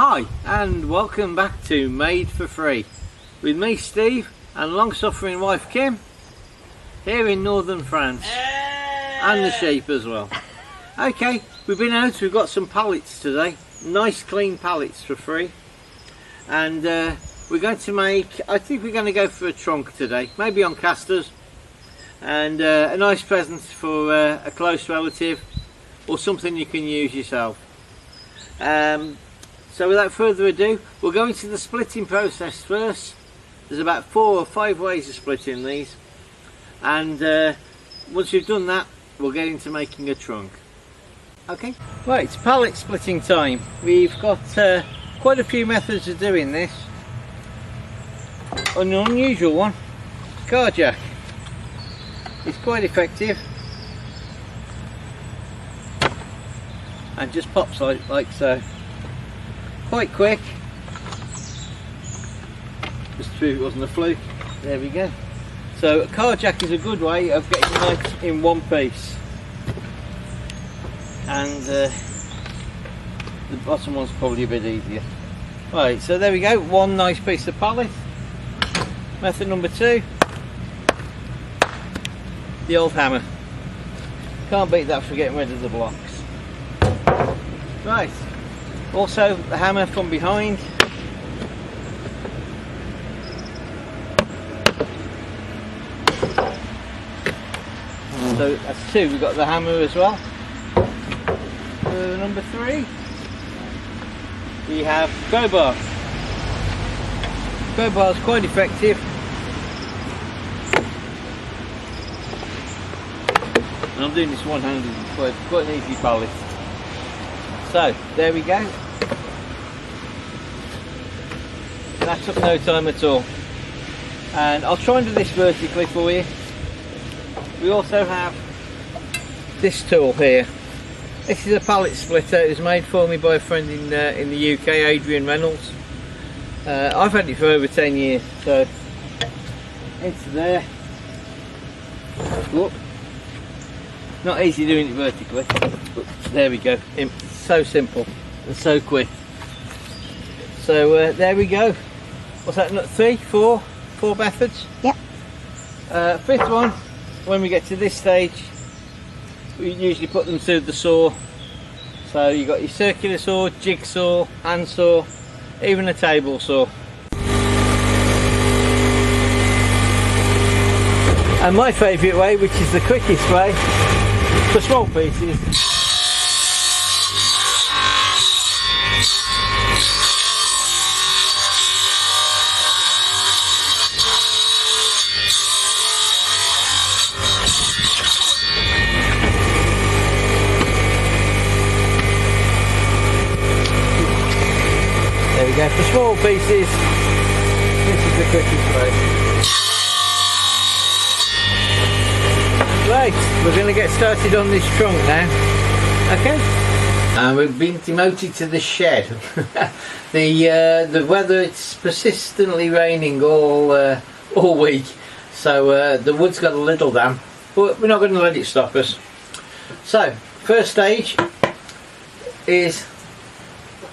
Hi and welcome back to Made for Free with me Steve and long-suffering wife Kim here in northern France and the sheep as well. Okay, we've been out, we've got some pallets today, nice clean pallets for free, and we're going to make, I think we're going to go for a trunk today, maybe on casters, and a nice present for a close relative or something you can use yourself. So without further ado, we'll go into the splitting process first. There's about 4 or 5 ways of splitting these, and once we've done that, we'll get into making a trunk. Okay, right, it's pallet splitting time. We've got quite a few methods of doing this. An unusual one, car jack. It's quite effective and just pops like so. Quite quick. Just to prove it wasn't a fluke. There we go. So a car jack is a good way of getting nice in one piece. And the bottom one's probably a bit easier. Right, so there we go, one nice piece of pallet. Method number 2, the old hammer. Can't beat that for getting rid of the blocks. Right, also the hammer from behind. So that's 2, we've got the hammer as well. Number 3, we have crowbar. Crowbar is quite effective. And I'm doing this one-handed, quite an easy pallet. So there we go. That took no time at all. And I'll try and do this vertically for you. We also have this tool here. This is a pallet splitter. It was made for me by a friend in the UK, Adrian Reynolds. I've had it for over 10 years, so it's there. Whoop. Not easy doing it vertically, but there we go. It's so simple and so quick. So there we go. What's that? 3, 4 methods? Yep. 5th one, when we get to this stage, we usually put them through the saw. So you've got your circular saw, jigsaw, handsaw, even a table saw. And my favourite way, which is the quickest way, for small pieces, there we go, for small pieces, this is the quickest way. Right, we're going to get started on this trunk now. Okay. And we've been demoted to the shed. The weather, it's persistently raining all week, so the wood's got a little damp, but we're not going to let it stop us. So first stage is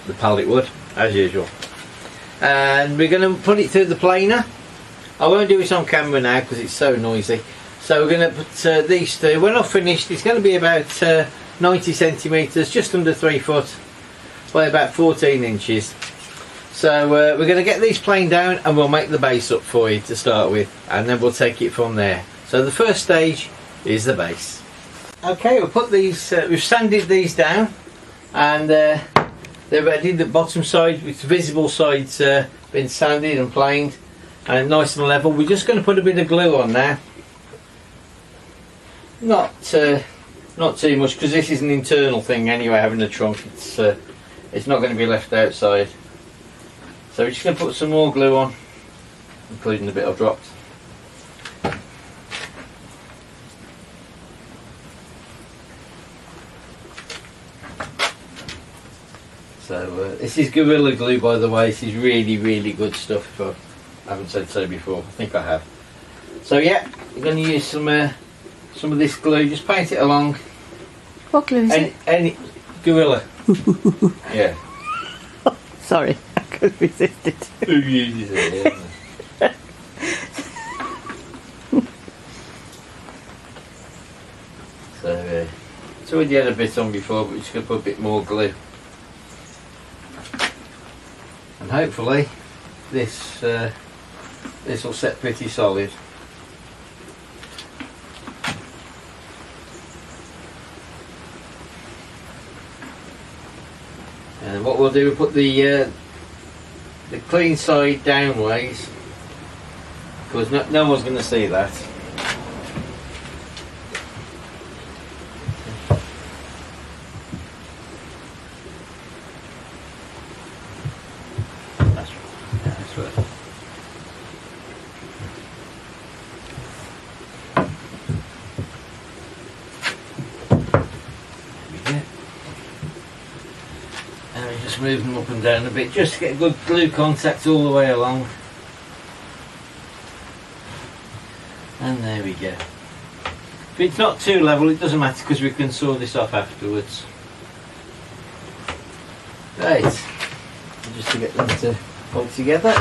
the pallet wood, as usual, and we're going to put it through the planer. I won't do it on camera now because it's so noisy. So we're going to put these 2, when I've finished, it's going to be about 90 centimetres, just under 3 foot by about 14 inches. So we're going to get these planed down and we'll make the base up for you to start with, and then we'll take it from there. So the first stage is the base. Okay, we'll put these, we've sanded these down, and they're ready. The bottom side, with the visible sides been sanded and planed and nice and level. We're just going to put a bit of glue on now. Not too much, because this is an internal thing anyway, having a trunk. It's not going to be left outside. So we're just going to put some more glue on, including the bit I've dropped. So this is Gorilla Glue, by the way. This is really good stuff, if I haven't said so before. I think I have. So yeah, we're going to use some of this glue, just paint it along. What glue is it? Any Gorilla. Yeah. Sorry, I couldn't resist it. So we had a bit on before, but we're just going to put a bit more glue. And hopefully this will set pretty solid. And what we'll do, we'll put the clean side downways, because no one's going to see that. That's right. Just move them up and down a bit, just to get good glue contact all the way along. And there we go. If it's not too level, it doesn't matter, because we can saw this off afterwards. Right, just to get them to hold together.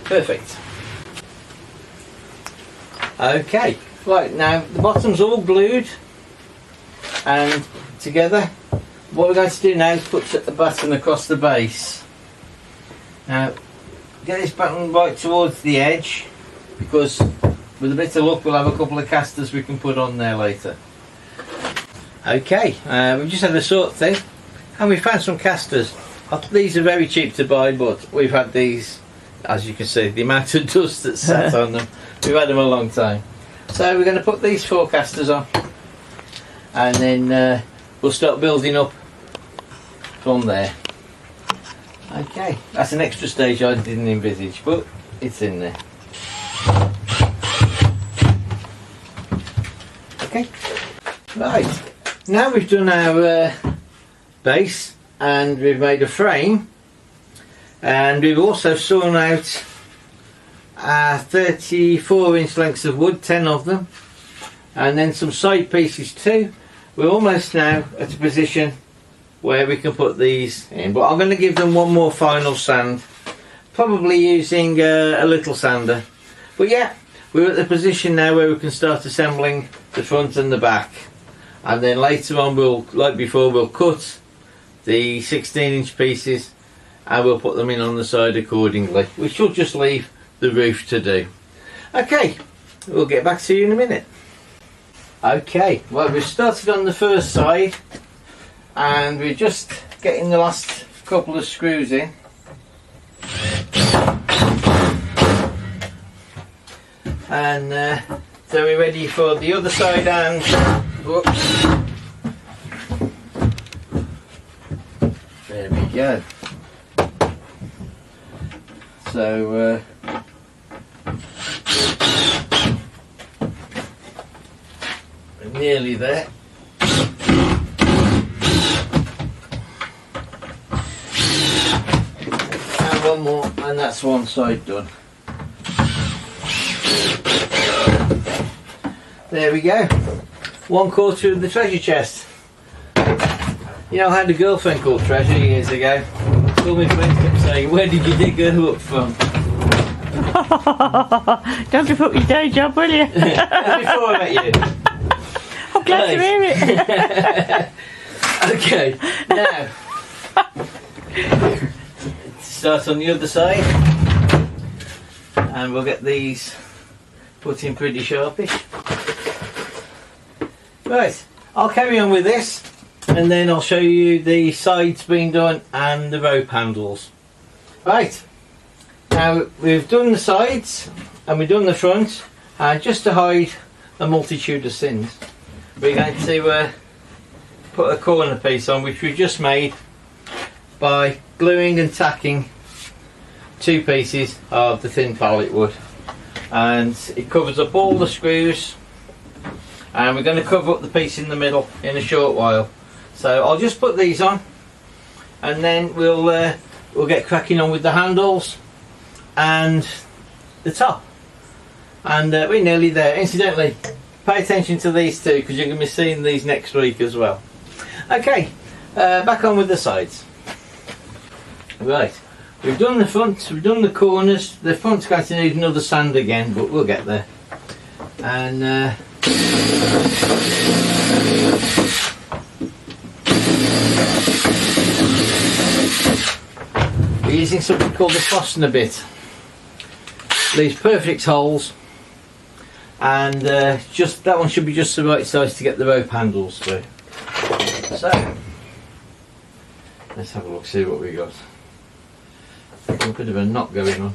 Perfect. Okay, right, now the bottom's all glued and together. What we're going to do now is put the button across the base. Now get this button right towards the edge, because with a bit of luck we'll have a couple of casters we can put on there later. Okay, we've just had a sort thing and we found some casters. These are very cheap to buy, but we've had these. As you can see, the amount of dust that's sat on them, we've had them a long time. So we're going to put these 4 casters on, and then we'll start building up from there. Okay, that's an extra stage I didn't envisage, but it's in there. Okay, right, now we've done our base and we've made a frame. And we've also sawn out 34-inch lengths of wood, 10 of them, and then some side pieces too. We're almost now at a position where we can put these in, but I'm going to give them one more final sand, probably using a little sander. But yeah, we're at the position now where we can start assembling the front and the back, and then later on we'll, like before, we'll cut the 16-inch pieces and we'll put them in on the side accordingly. We should just leave the roof to do. Okay, we'll get back to you in a minute. Okay, well, we've started on the first side and we're just getting the last couple of screws in. And so we're ready for the other side, and whoops, there we go. So we're nearly there. And one more, and that's one side done. There we go. 1/4 of the treasure chest. You know, I had a girlfriend called Treasure years ago. All my friends kept saying, "Where did you dig her up from?" Don't give up your day job, will you? Before I met you. I'm glad to hear it. Okay, now start on the other side, and we'll get these put in pretty sharpish. Right, I'll carry on with this, and then I'll show you the sides being done and the rope handles. Right, now we've done the sides and we've done the front, and just to hide a multitude of sins, we're going to put a corner piece on, which we just made by gluing and tacking 2 pieces of the thin pallet wood, and it covers up all the screws, and we're going to cover up the piece in the middle in a short while. So I'll just put these on, and then we'll get cracking on with the handles, and the top, and we're nearly there. Incidentally, pay attention to these two because you're going to be seeing these next week as well. Okay, back on with the sides. Right, we've done the front, we've done the corners. The front's going to need another sand again, but we'll get there. And we're using something called the Fostner bit. Leaves perfect holes, and just that one should be just the right size to get the rope handles through. So let's have a look, see what we got. A bit of a knot going on.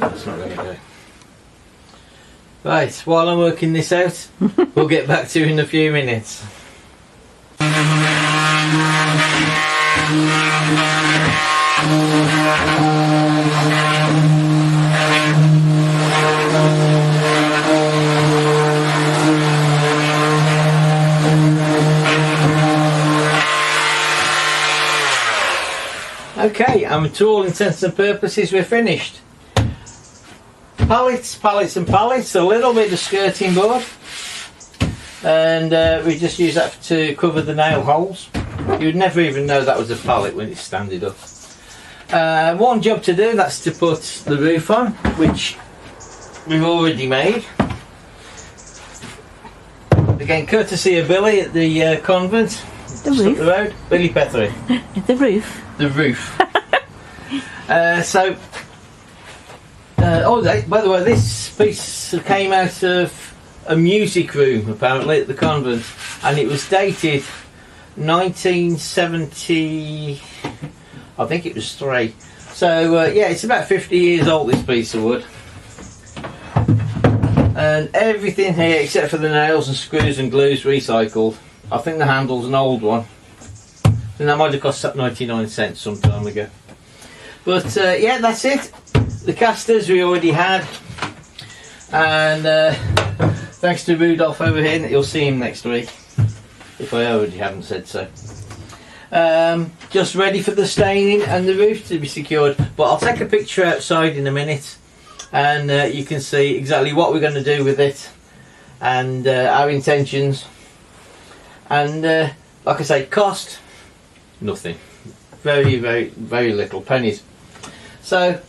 That's not going to go. Right, while I'm working this out, we'll get back to you in a few minutes. Okay, and to all intents and purposes we're finished. Pallets, pallets and pallets, a little bit of skirting board, and we just use that to cover the nail holes. You'd never even know that was a pallet when it's standing up. One job to do, that's to put the roof on, which we've already made. Again, courtesy of Billy at the convent. The just roof? up the road. Billy Pethery. The roof? The roof. Oh, by the way, this piece came out of a music room apparently at the convent, and it was dated 1970, I think it was 3. So yeah, it's about 50 years old, this piece of wood. And everything here except for the nails and screws and glues recycled. I think the handle's an old one, and that might have cost 99 cents some time ago. But yeah, that's it. The casters we already had, and thanks to Rudolph over here, you'll see him next week if I already haven't said so. Just ready for the staining and the roof to be secured, but I'll take a picture outside in a minute, and you can see exactly what we're going to do with it and our intentions. And like I say, cost nothing, very little, pennies. So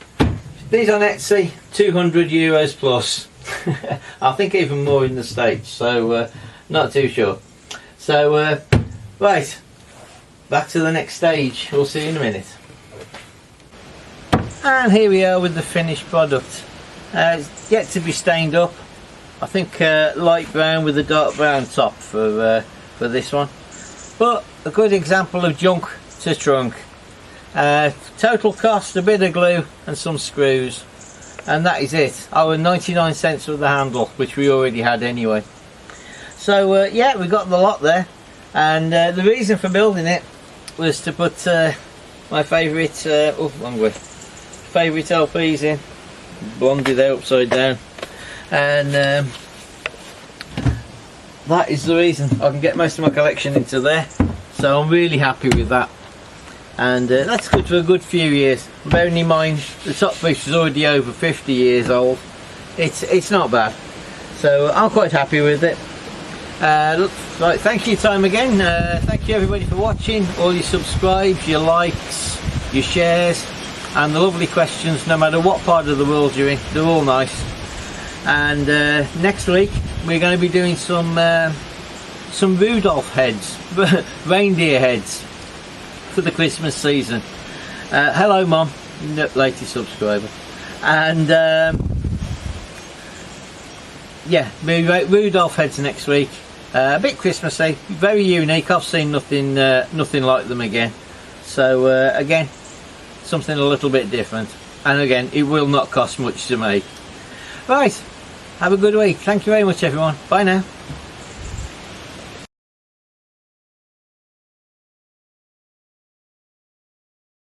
these on Etsy, €200 plus. I think even more in the States, so not too sure. So right, back to the next stage. We'll see you in a minute. And here we are with the finished product. It's yet to be stained up. I think light brown with a dark brown top for this one, but a good example of junk to trunk. Total cost, a bit of glue and some screws, and that is it. Our 99 cents for the handle, which we already had anyway. So yeah, we got the lot there, and the reason for building it was to put my favourite favourite LPs in, blondie there upside down, and that is the reason. I can get most of my collection into there, so I'm really happy with that. And that's good for a good few years. Bearing in mind the top piece is already over 50 years old, it's not bad. So I'm quite happy with it. Right, thank you for your time again. Thank you everybody for watching, all your subscribes, your likes, your shares, and the lovely questions. No matter what part of the world you're in, they're all nice. And next week we're going to be doing some Rudolph heads, reindeer heads, for the Christmas season. Hello Mum, latest subscriber. And yeah, Rudolph heads next week. A bit Christmassy, very unique. I've seen nothing like them again. So again, something a little bit different, and again, it will not cost much to make. Right, have a good week. Thank you very much everyone. Bye now.